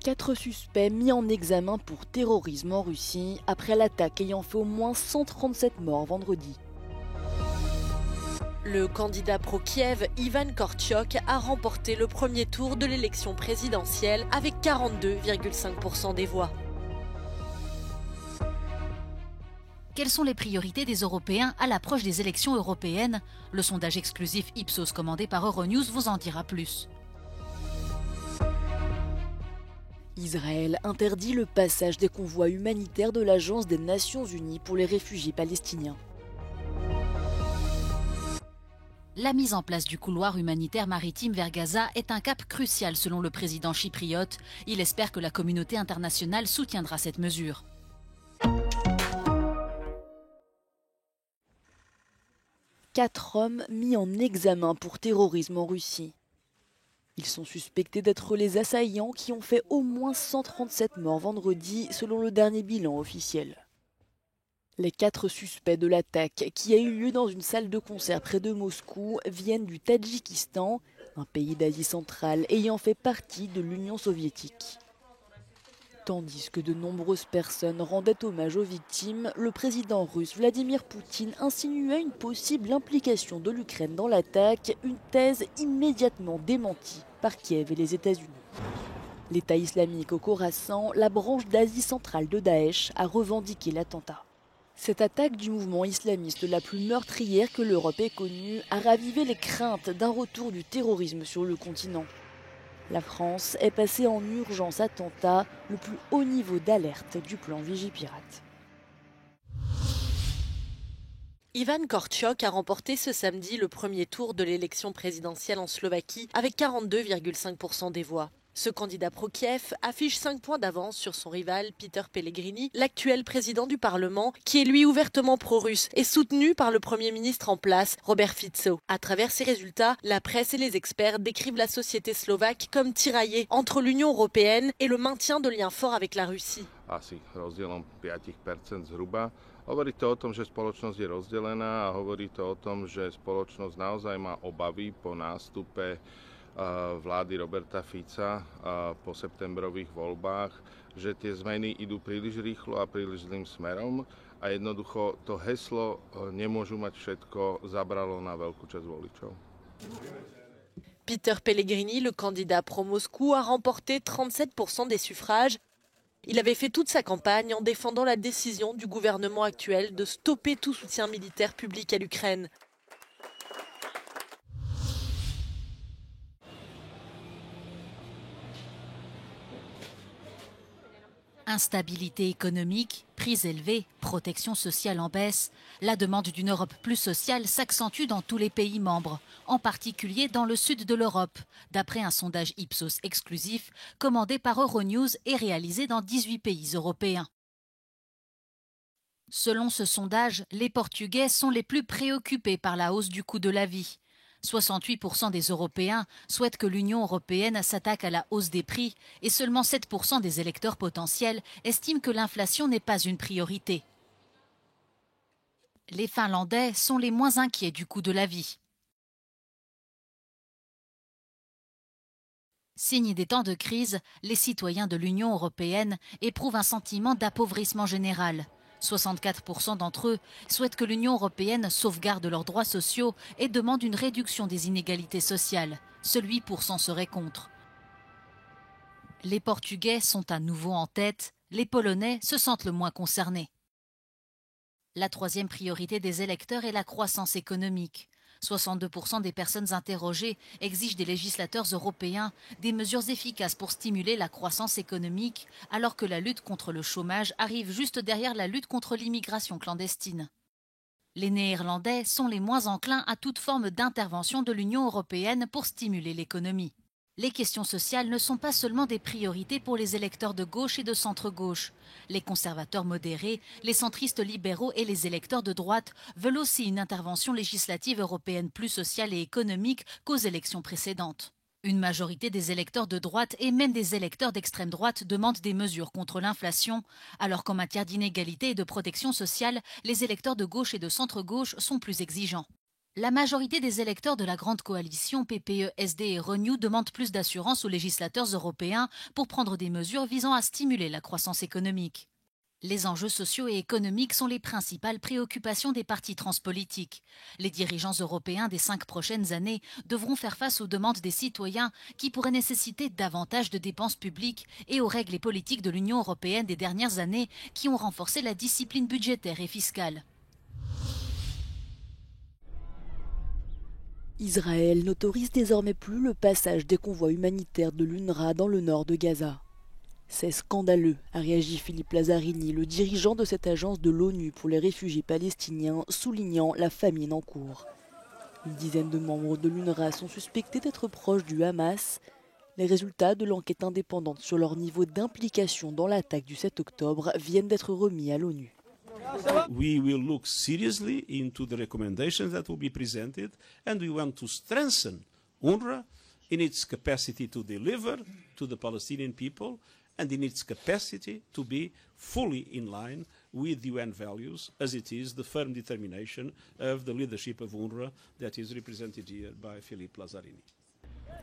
4 suspects mis en examen pour terrorisme en Russie après l'attaque ayant fait au moins 137 morts vendredi. Le candidat pro-Kiev, Ivan Kortchok, a remporté le premier tour de l'élection présidentielle avec 42,5% des voix. Quelles sont les priorités des Européens à l'approche des élections européennes? Le sondage exclusif Ipsos commandé par Euronews vous en dira plus. Israël interdit le passage des convois humanitaires de l'Agence des Nations Unies pour les réfugiés palestiniens. La mise en place du couloir humanitaire maritime vers Gaza est un cap crucial selon le président chypriote. Il espère que la communauté internationale soutiendra cette mesure. Quatre hommes mis en examen pour terrorisme en Russie. Ils sont suspectés d'être les assaillants qui ont fait au moins 137 morts vendredi selon le dernier bilan officiel. Les 4 suspects de l'attaque, qui a eu lieu dans une salle de concert près de Moscou, viennent du Tadjikistan, un pays d'Asie centrale ayant fait partie de l'Union soviétique. Tandis que de nombreuses personnes rendaient hommage aux victimes, le président russe Vladimir Poutine insinuait une possible implication de l'Ukraine dans l'attaque, une thèse immédiatement démentie par Kiev et les États-Unis. L'État islamique au Khorasan, la branche d'Asie centrale de Daesh, a revendiqué l'attentat. Cette attaque du mouvement islamiste la plus meurtrière que l'Europe ait connue a ravivé les craintes d'un retour du terrorisme sur le continent. La France est passée en urgence attentat, le plus haut niveau d'alerte du plan Vigipirate. Ivan Kortchok a remporté ce samedi le premier tour de l'élection présidentielle en Slovaquie avec 42,5% des voix. Ce candidat pro-Kiev affiche 5 points d'avance sur son rival Peter Pellegrini, l'actuel président du Parlement, qui est lui ouvertement pro-russe et soutenu par le Premier ministre en place, Robert Fico. À travers ces résultats, la presse et les experts décrivent la société slovaque comme tiraillée entre l'Union européenne et le maintien de liens forts avec la Russie. Asi rozdielom 5% zhruba. Hovorí to o tom, že spoločnosť je rozdelená a hovorí to o tom, že spoločnosť naozaj má obavy po nástupe vlády Roberta Fica po septembrových voľbách, že tie zmeny idú príliš rýchlo a príliš zlým smerom a jednoducho to heslo nemôžu mať všetko zabralo na veľkú časť voličov. Peter Pellegrini, le candidat pro-Moscou, a remporté 37% des suffrages. Il avait fait toute sa campagne en défendant la décision du gouvernement actuel de stopper tout soutien militaire public à l'Ukraine. Instabilité économique, prix élevés, protection sociale en baisse, la demande d'une Europe plus sociale s'accentue dans tous les pays membres, en particulier dans le sud de l'Europe, d'après un sondage Ipsos exclusif commandé par Euronews et réalisé dans 18 pays européens. Selon ce sondage, les Portugais sont les plus préoccupés par la hausse du coût de la vie. 68% des Européens souhaitent que l'Union européenne s'attaque à la hausse des prix et seulement 7% des électeurs potentiels estiment que l'inflation n'est pas une priorité. Les Finlandais sont les moins inquiets du coût de la vie. Signe des temps de crise, les citoyens de l'Union européenne éprouvent un sentiment d'appauvrissement général. 64% d'entre eux souhaitent que l'Union européenne sauvegarde leurs droits sociaux et demandent une réduction des inégalités sociales. Seuls 8% seraient contre. Les Portugais sont à nouveau en tête, les Polonais se sentent le moins concernés. La troisième priorité des électeurs est la croissance économique. 62% des personnes interrogées exigent des législateurs européens des mesures efficaces pour stimuler la croissance économique, alors que la lutte contre le chômage arrive juste derrière la lutte contre l'immigration clandestine. Les Néerlandais sont les moins enclins à toute forme d'intervention de l'Union européenne pour stimuler l'économie. Les questions sociales ne sont pas seulement des priorités pour les électeurs de gauche et de centre-gauche. Les conservateurs modérés, les centristes libéraux et les électeurs de droite veulent aussi une intervention législative européenne plus sociale et économique qu'aux élections précédentes. Une majorité des électeurs de droite et même des électeurs d'extrême droite demandent des mesures contre l'inflation, alors qu'en matière d'inégalité et de protection sociale, les électeurs de gauche et de centre-gauche sont plus exigeants. La majorité des électeurs de la grande coalition PPE, SD et Renew demandent plus d'assurance aux législateurs européens pour prendre des mesures visant à stimuler la croissance économique. Les enjeux sociaux et économiques sont les principales préoccupations des partis transpolitiques. Les dirigeants européens des 5 prochaines années devront faire face aux demandes des citoyens qui pourraient nécessiter davantage de dépenses publiques et aux règles et politiques de l'Union européenne des dernières années qui ont renforcé la discipline budgétaire et fiscale. Israël n'autorise désormais plus le passage des convois humanitaires de l'UNRWA dans le nord de Gaza. C'est scandaleux, a réagi Philippe Lazzarini, le dirigeant de cette agence de l'ONU pour les réfugiés palestiniens, soulignant la famine en cours. Une dizaine de membres de l'UNRWA sont suspectés d'être proches du Hamas. Les résultats de l'enquête indépendante sur leur niveau d'implication dans l'attaque du 7 octobre viennent d'être remis à l'ONU. We will look seriously into the recommendations that will be presented, and we want to strengthen UNRWA in its capacity to deliver to the Palestinian people and in its capacity to be fully in line with UN values, as it is the firm determination of the leadership of UNRWA that is represented here by Philippe Lazzarini.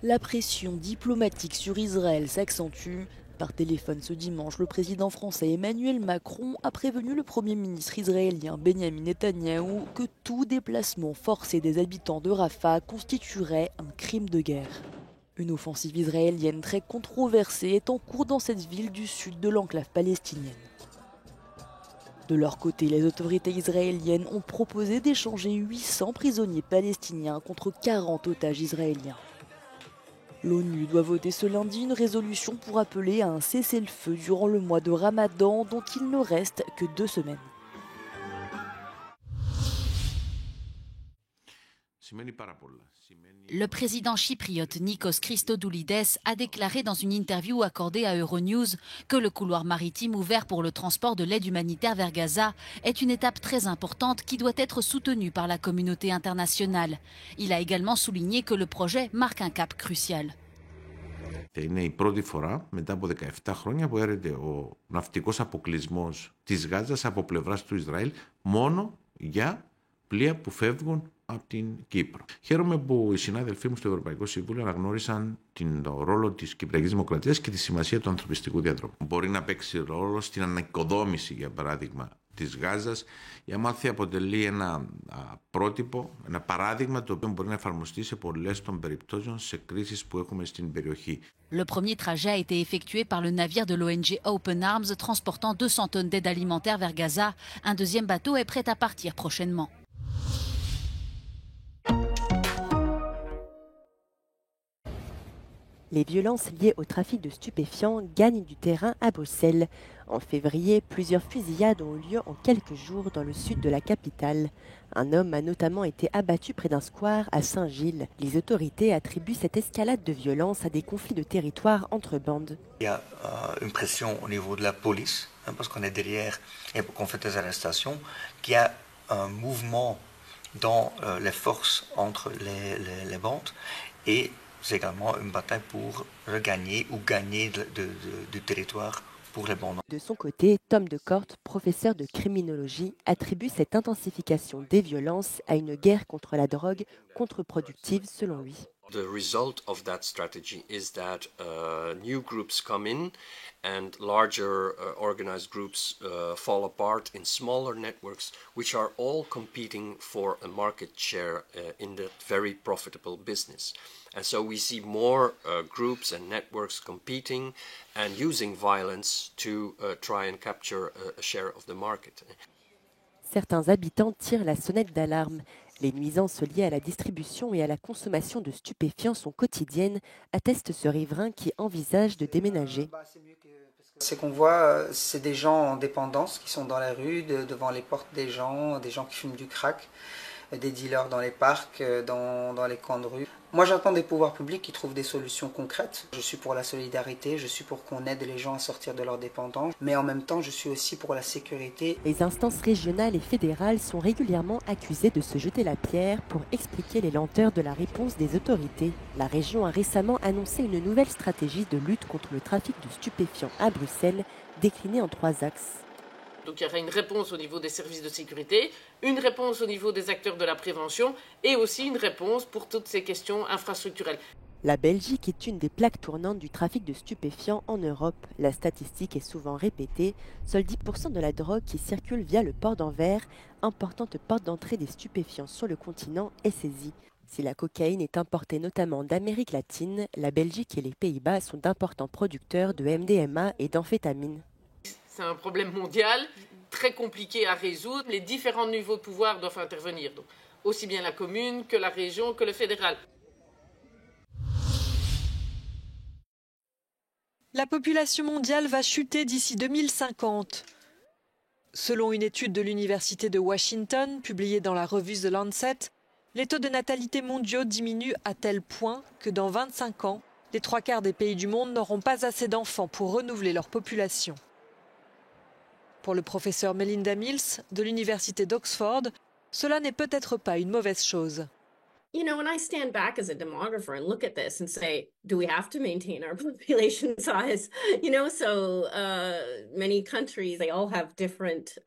La pression diplomatique sur Israël s'accentue. Par téléphone ce dimanche, le président français Emmanuel Macron a prévenu le Premier ministre israélien Benjamin Netanyahou que tout déplacement forcé des habitants de Rafah constituerait un crime de guerre. Une offensive israélienne très controversée est en cours dans cette ville du sud de l'enclave palestinienne. De leur côté, les autorités israéliennes ont proposé d'échanger 800 prisonniers palestiniens contre 40 otages israéliens. L'ONU doit voter ce lundi une résolution pour appeler à un cessez-le-feu durant le mois de Ramadan dont il ne reste que 2 semaines. Le président chypriote Nikos Christodoulides a déclaré dans une interview accordée à Euronews que le couloir maritime ouvert pour le transport de l'aide humanitaire vers Gaza est une étape très importante qui doit être soutenue par la communauté internationale. Il a également souligné que le projet marque un cap crucial. Είναι η πρώτη φορά μετά από 17 χρόνια που έρεται ο ναυτικός αποκλεισμός της Γάζας από πλευράς του Ισραήλ μόνο για πλοία που φεύγουν από την Κύπρο. Χαίρομαι που οι συνάδελφοί μου στο Ευρωπαϊκό Συμβούλιο αναγνώρισαν τον ρόλο της Κυπριακής Δημοκρατίας και τη σημασία του ανθρωπιστικού διαδρόμου. Μπορεί να παίξει ρόλο στην ανοικοδόμηση, για παράδειγμα, της Γάζας. Η Αμάλθεια αποτελεί ένα πρότυπο, ένα παράδειγμα το οποίο μπορεί να εφαρμοστεί σε πολλές των περιπτώσεων σε κρίσεις που έχουμε στην περιοχή. Le premier trajet a été effectué par le navire de l'ONG Open Arms transportant 200 tonnes d'aide alimentaire vers Gaza. Un deuxième bateau est prêt à partir prochainement. Les violences liées au trafic de stupéfiants gagnent du terrain à Bruxelles. En février, plusieurs fusillades ont eu lieu en quelques jours dans le sud de la capitale. Un homme a notamment été abattu près d'un square à Saint-Gilles. Les autorités attribuent cette escalade de violence à des conflits de territoire entre bandes. Il y a une pression au niveau de la police, parce qu'on est derrière et qu'on fait des arrestations, qu'il y a un mouvement dans les forces entre les bandes et c'est également une bataille pour regagner ou gagner du territoire pour les bandes. De son côté, Tom de Kort, professeur de criminologie, attribue cette intensification des violences à une guerre contre la drogue contre-productive selon lui. The result of that strategy is that new groups come in and larger organized groups fall apart in smaller networks which are all competing for a market share in the very profitable business. And so we see more groups and networks competing and using violence to try and capture a share of the market. Certains habitants tirent la sonnette d'alarme. Les nuisances liées à la distribution et à la consommation de stupéfiants sont quotidiennes, atteste ce riverain qui envisage de déménager. Ce qu'on voit, c'est des gens en dépendance qui sont dans la rue, devant les portes des gens qui fument du crack, des dealers dans les parcs, dans les coins de rue. Moi, j'attends des pouvoirs publics qui trouvent des solutions concrètes. Je suis pour la solidarité, je suis pour qu'on aide les gens à sortir de leur dépendance, mais en même temps, je suis aussi pour la sécurité. Les instances régionales et fédérales sont régulièrement accusées de se jeter la pierre pour expliquer les lenteurs de la réponse des autorités. La région a récemment annoncé une nouvelle stratégie de lutte contre le trafic de stupéfiants à Bruxelles, déclinée en 3 axes. Donc il y aura une réponse au niveau des services de sécurité, une réponse au niveau des acteurs de la prévention et aussi une réponse pour toutes ces questions infrastructurelles. La Belgique est une des plaques tournantes du trafic de stupéfiants en Europe. La statistique est souvent répétée. Seuls 10% de la drogue qui circule via le port d'Anvers, importante porte d'entrée des stupéfiants sur le continent, est saisie. Si la cocaïne est importée notamment d'Amérique latine, la Belgique et les Pays-Bas sont d'importants producteurs de MDMA et d'amphétamines. C'est un problème mondial, très compliqué à résoudre. Les différents niveaux de pouvoir doivent intervenir, donc aussi bien la commune que la région que le fédéral. La population mondiale va chuter d'ici 2050. Selon une étude de l'Université de Washington, publiée dans la revue The Lancet, les taux de natalité mondiaux diminuent à tel point que dans 25 ans, les 3/4 des pays du monde n'auront pas assez d'enfants pour renouveler leur population. Pour le professeur Melinda Mills de l'université d'Oxford, cela n'est peut-être pas une mauvaise chose. You know, when I stand back as a demographer and look at this and say, do we have to maintain our population size? You know, so many countries, they all have different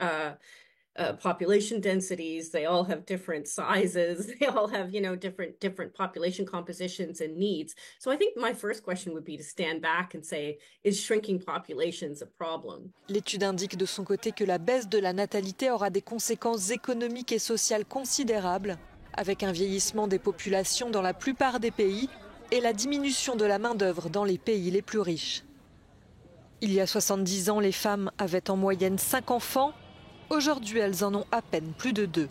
population densities, they all have different sizes, they all have, you know, different population compositions and needs. So I think my first question would be to stand back and say, is shrinking populations a problem? L'étude indique de son côté que la baisse de la natalité aura des conséquences économiques et sociales considérables, avec un vieillissement des populations dans la plupart des pays et la diminution de la main-d'œuvre dans les pays les plus riches. Il y a 70 ans, les femmes avaient en moyenne 5 enfants. Aujourd'hui, elles en ont à peine plus de 2.